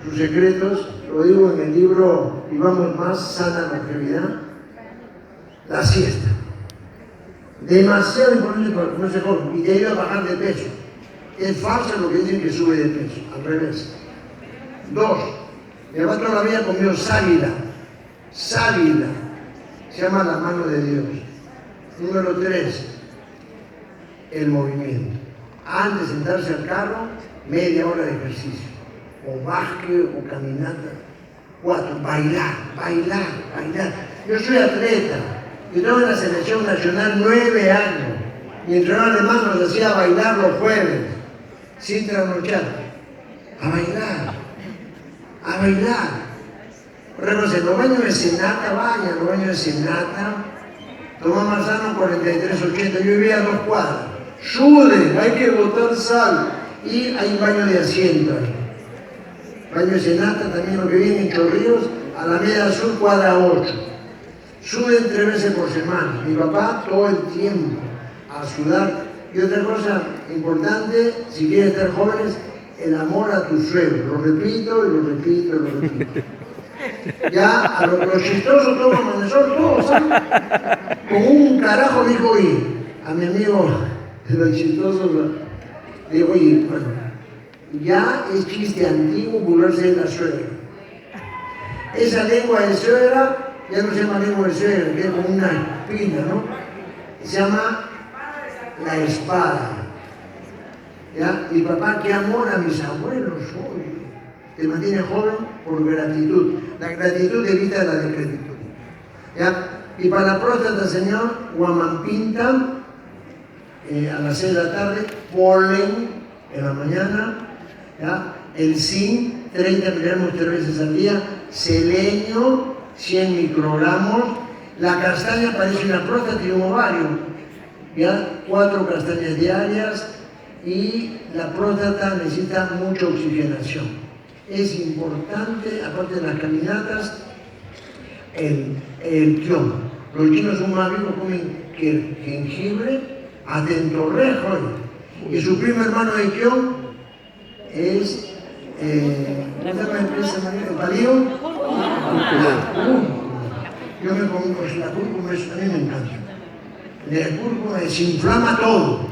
sus secretos, lo digo en el libro Vivamos Más, Sana Longevidad, la siesta. Demasiado importante para ponerse joven y te ayuda a bajar de peso. Es falso lo que dicen que sube de peso, al revés. 2. Mi papá toda la vida comió sábila. Sábila. Se llama la mano de Dios. Número 3. El movimiento. Antes de sentarse al carro, media hora de ejercicio. O básquet o caminata. 4. Bailar. Yo soy atleta. Yo estaba en la selección nacional 9 años. Mi entrenador alemán nos hacía bailar los jueves, sin trasnochar. A bailar. Por ejemplo, en los baños de Senata, vaya, los baños de Senata, Tomás Marzano 4380, yo vivía a 2 cuadras. Suden, hay que botar sal. Y hay un baño de asiento ahí. Baño de Senata, también lo que viene en Chorrillos, Alameda Sur, cuadra 8. Suden 3 veces por semana. Mi papá todo el tiempo a sudar. Y otra cosa importante, si quieres estar jóvenes, el amor a tu suegro. Lo repito. Ya a los chistosos todos amanecer, todos, ¿sabes? Con un carajo dijo, oye, a mi amigo de los chistosos, le digo, oye, bueno, ya es chiste antiguo burlarse de la suegra. Esa lengua de suegra ya no se llama lengua de suegra, que es como una espina, ¿no? Se llama la espada. ¿Ya? Mi papá, qué amor a mis abuelos hoy. Te mantiene joven por gratitud. La gratitud evita la decrepitud. ¿Ya? Y para la próstata, señor, guamampinta a las 6 de la tarde, polen en la mañana, ¿ya? El zinc, 30 miligramos 3 veces al día, selenio, 100 microgramos, la castaña parece una próstata y un ovario, ¿ya? 4 castañas diarias y la próstata necesita mucha oxigenación. Es importante, aparte de las caminatas, el kion. Los chinos son más vivos, comen jengibre, atentorrejo. Y su primo hermano de kion es, ¿cómo se llama la empresa? ¿El palillo? Yo me pongo con la cúrcuma, a mí me encanta. La cúrcuma desinflama todo.